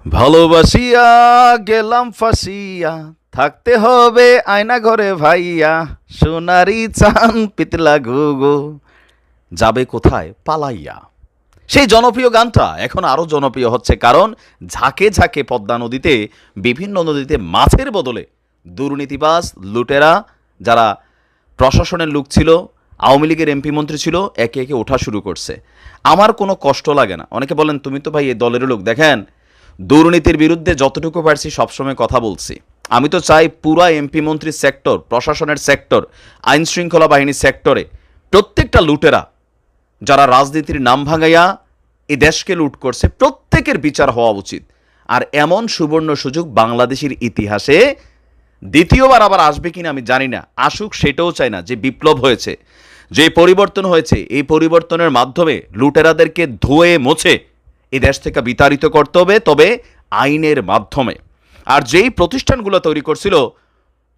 ভালোবাসিয়া গেলাম ফাঁসিয়া, থাকতে হবে আয়না ঘরে ভাইয়া, সোনারি চান পিতলা ঘুঘু যাবে কোথায় পালাইয়া। সেই জনপ্রিয় গানটা এখন আরও জনপ্রিয় হচ্ছে, কারণ ঝাঁকে ঝাঁকে পদ্মা নদীতে, বিভিন্ন নদীতে মাছের বদলে দুর্নীতিবাজ লুটেরা, যারা প্রশাসনের লোক ছিল, আওয়ামী লীগের এমপি মন্ত্রী ছিল, একে একে ওঠা শুরু করছে। আমার কোনো কষ্ট লাগে না। অনেকে বলেন তুমি তো ভাই এই দলের লোক, দেখেন দুর্নীতির বিরুদ্ধে যতটুকু পারছি সবসময় কথা বলছি। আমি তো চাই পুরা এমপি মন্ত্রী সেক্টর, প্রশাসনের সেক্টর, আইন শৃঙ্খলা বাহিনীর সেক্টরে প্রত্যেকটা লুটেরা, যারা রাজনীতির নাম ভাঙাইয়া এই দেশকে লুট করছে, প্রত্যেকের বিচার হওয়া উচিত। আর এমন সুবর্ণ সুযোগ বাংলাদেশের ইতিহাসে দ্বিতীয়বার আবার আসবে কিনা আমি জানি না, আসুক সেটাও চাই না। যে বিপ্লব হয়েছে, যে পরিবর্তন হয়েছে, এই পরিবর্তনের মাধ্যমে লুটেরাদেরকে ধুয়ে মুছে এই দেশ থেকে বিতাড়িত করতে হবে, তবে আইনের মাধ্যমে। আর যেই প্রতিষ্ঠানগুলো তৈরি করছিল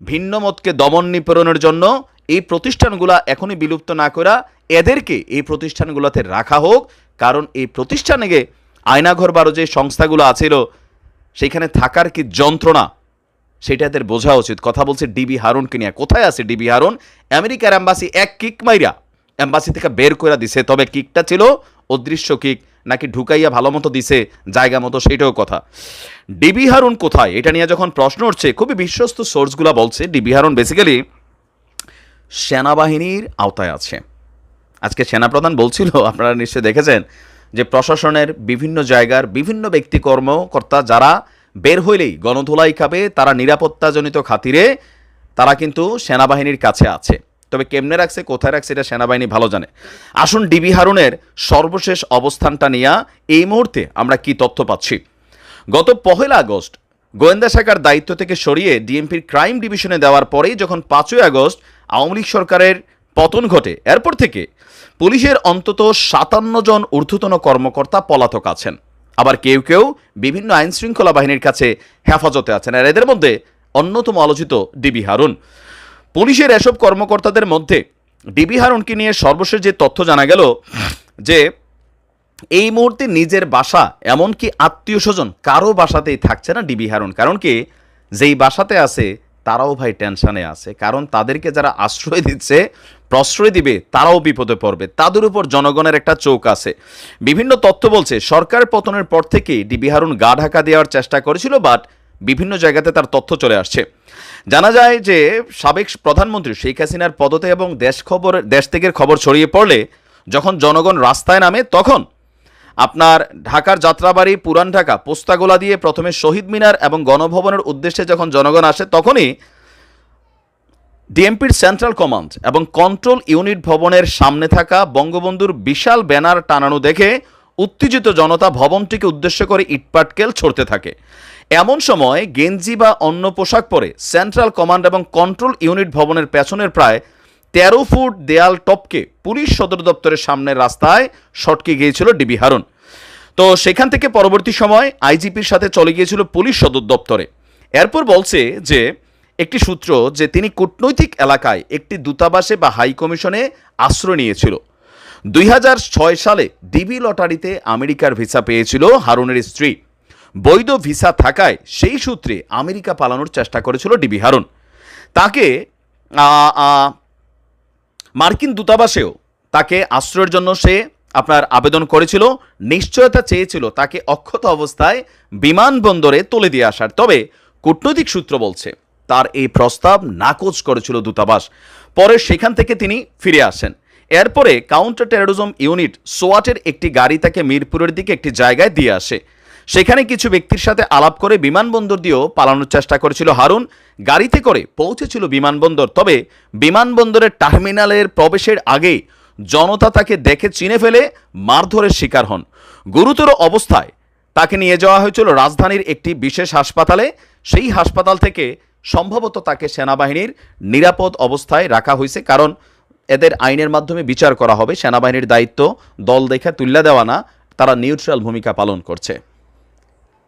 ভিন্ন মতকে দমন নিপীড়নের জন্য, এই প্রতিষ্ঠানগুলো এখনই বিলুপ্ত না করা এদেরকে এই প্রতিষ্ঠানগুলোতে রাখা হোক। কারণ এই প্রতিষ্ঠানে গিয়ে আয়নাঘর বারো যে সংস্থাগুলো আছিল, সেখানে থাকার কি যন্ত্রণা সেটা এদের বোঝা উচিত। কথা বলছে ডিবি হারুনকে নিয়ে। কোথায় আছে ডিবি হারুন? আমেরিকার অ্যাম্বাসি এক কিক মাইরা অ্যাম্বাসি থেকে বের করে দিছে, তবে কিকটা ছিল অদৃশ্য কিক, নাকি ঢুকাইয়া ভালো মতো দিছে জায়গা মতো, সেটাও কথা। ডিবি হারুন কোথায়, এটা নিয়ে যখন প্রশ্ন উঠছে, খুবই বিশ্বস্ত সোর্সগুলো বলছে ডিবি হারুন বেসিক্যালি সেনাবাহিনীর আওতায় আছে। আজকে সেনাপ্রধান বলছিল, আপনারা নিশ্চয়ই দেখেছেন, যে প্রশাসনের বিভিন্ন জায়গার বিভিন্ন ব্যক্তি কর্মকর্তা যারা বের হইলেই গণধোলাই খাবে, তারা নিরাপত্তাজনিত খাতিরে তারা কিন্তু সেনাবাহিনীর কাছে আছে। তবে কেমনে রাখছে, কোথায় রাখছে, এটা সেনাবাহিনী ভালো জানে। আসুন ডিবি হারুনের সর্বশেষ অবস্থানটা নিয়ে এই মুহূর্তে আমরা কি তথ্য পাচ্ছি। গত 1 আগস্ট গোয়েন্দা শাখার দায়িত্ব থেকে সরিয়ে ডিএমপির ক্রাইম ডিভিশনে দেওয়ার পরেই যখন 5 আগস্ট আওয়ামী লীগ সরকারের পতন ঘটে, এরপর থেকে পুলিশের অন্তত 57 জন ঊর্ধ্বতন কর্মকর্তা পলাতক আছেন। আবার কেউ কেউ বিভিন্ন আইন শৃঙ্খলা বাহিনীর কাছে হেফাজতে আছেন। আর এদের মধ্যে অন্যতম আলোচিত ডিবি হারুন। পুলিশের এসব কর্মকর্তাদের মধ্যে ডিবি হারুনকে নিয়ে সর্বশেষ যে তথ্য জানা গেল, যে এই মুহূর্তে নিজের বাসা, এমনকি আত্মীয় স্বজন কারো বাসাতেই থাকছে না ডিবি হারুন। কারণ কি, যেই বাসাতে আছে তারাও ভাই টেনশনে আছে, কারণ তাদেরকে যারা আশ্রয় দিচ্ছে, প্রশ্রয় দিবে, তারাও বিপদে পড়বে। তাদের উপর জনগণের একটা চোখ আছে। বিভিন্ন তথ্য বলছে সরকার পতনের পর থেকেই ডিবি হারুন গা ঢাকা দেওয়ার চেষ্টা করেছিল, বাট বিভিন্ন জায়গাতে তার তথ্য চলে আসছে। জানা যায় যে সাবেক প্রধানমন্ত্রী শেখ হাসিনার পদত্যাগ এবং দেশ থেকে খবর ছড়িয়ে পড়লে যখন জনগণ রাস্তায় নামে, তখন আপনার ঢাকার যাত্রাবাড়ি, পুরান ঢাকা, পোস্তাগোলা দিয়ে প্রথমে শহীদ মিনার এবং গণভবনের উদ্দেশ্যে যখন জনগণ আসে, তখনই ডিএমপির সেন্ট্রাল কমান্ড এবং কন্ট্রোল ইউনিট ভবনের সামনে থাকা বঙ্গবন্ধুর বিশাল ব্যানার টানানো দেখে উত্তেজিত জনতা ভবনটিকে উদ্দেশ্য করে ইটপাটকেল ছড়তে থাকে। এমন সময় গেঞ্জি বা অন্য পোশাক পরে সেন্ট্রাল কমান্ড এবং কন্ট্রোল ইউনিট ভবনের পেছনের প্রায় 13 ফুট দেয়াল টপকে পুলিশ সদর দপ্তরের সামনের রাস্তায় সটকে গিয়েছিল ডিবি হারুন। তো সেখান থেকে পরবর্তী সময় আইজিপির সাথে চলে গিয়েছিল পুলিশ সদর দপ্তরে। এরপর বলছে যে একটি সূত্র, যে তিনি কূটনৈতিক এলাকায় একটি দূতাবাসে বা হাই কমিশনে আশ্রয় নিয়েছিল। 2006 সালে ডিবি লটারিতে আমেরিকার ভিসা পেয়েছিল হারুনের স্ত্রী। বৈধ ভিসা থাকায় সেই সূত্রে আমেরিকা পালানোর চেষ্টা করেছিল ডিবি হারুন। তাকে মার্কিন দূতাবাসেও তাকে আশ্রয়ের জন্য সে আপনার আবেদন করেছিল, নিশ্চয়তা চেয়েছিল তাকে অক্ষত অবস্থায় বিমানবন্দরে তুলে দিয়ে আসার। তবে কূটনৈতিক সূত্র বলছে তার এই প্রস্তাব নাকচ করেছিল দূতাবাস। পরে সেখান থেকে তিনি ফিরে আসেন। এরপরে কাউন্টার টেরোরিজম ইউনিট সোয়াটের একটি গাড়ি তাকে মিরপুরের দিকে একটি জায়গায় দিয়ে আসে। সেখানে কিছু ব্যক্তির সাথে আলাপ করে বিমানবন্দর দিয়েও পালানোর চেষ্টা করেছিল হারুন। গাড়িতে করে পৌঁছেছিল বিমানবন্দর, তবে বিমানবন্দরের টার্মিনালের প্রবেশের আগেই জনতা তাকে দেখে চিনে ফেলে মারধরের শিকার হন। গুরুতর অবস্থায় তাকে নিয়ে যাওয়া হয়েছিল রাজধানীর একটি বিশেষ হাসপাতালে। সেই হাসপাতাল থেকে সম্ভবত তাকে সেনাবাহিনীর নিরাপদ অবস্থায় রাখা হয়েছে, কারণ এদের আইনের মাধ্যমে বিচার করা হবে। সেনাবাহিনীর দায়িত্ব দল দেখে তুল্লা দেওয়া না, তারা নিউট্রাল ভূমিকা পালন করছে।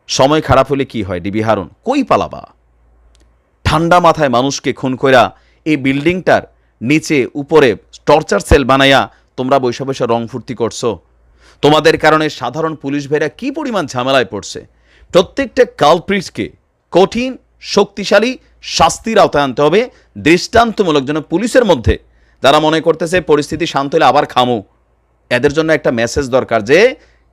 সময় খারাপ হলে কি হয়, ডিবি হারুন কই পালাবা? ঠান্ডা মাথায় মানুষকে খুন কইরা এই বিল্ডিংটার নিচে উপরে টর্চার সেল বানাইয়া তোমরা বৈশা বৈশা রং ফুর্তি করছো। তোমাদের কারণে সাধারণ পুলিশ ভাইরা কি পরিমাণ ঝামেলায় পড়ছে। প্রত্যেকটা কালপ্রিটকে কঠিন শক্তিশালী শাস্তির আওতায় আনতে হবে, দৃষ্টান্তমূলক। যেন পুলিশের মধ্যে যারা মনে করতেছে পরিস্থিতি শান্ত হলে আবার খামু, এদের জন্য একটা মেসেজ দরকার যে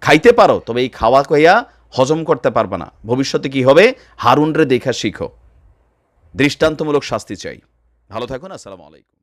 খাইতে পারো, তবে এই খাওয়া কইয়া হজম করতে পারবে না, ভবিষ্যতে কি হবে হারুন রে দেখা শিখো। দৃষ্টান্তমূলক শাস্তি চাই। ভালো থাকুন, আসসালামু আলাইকুম।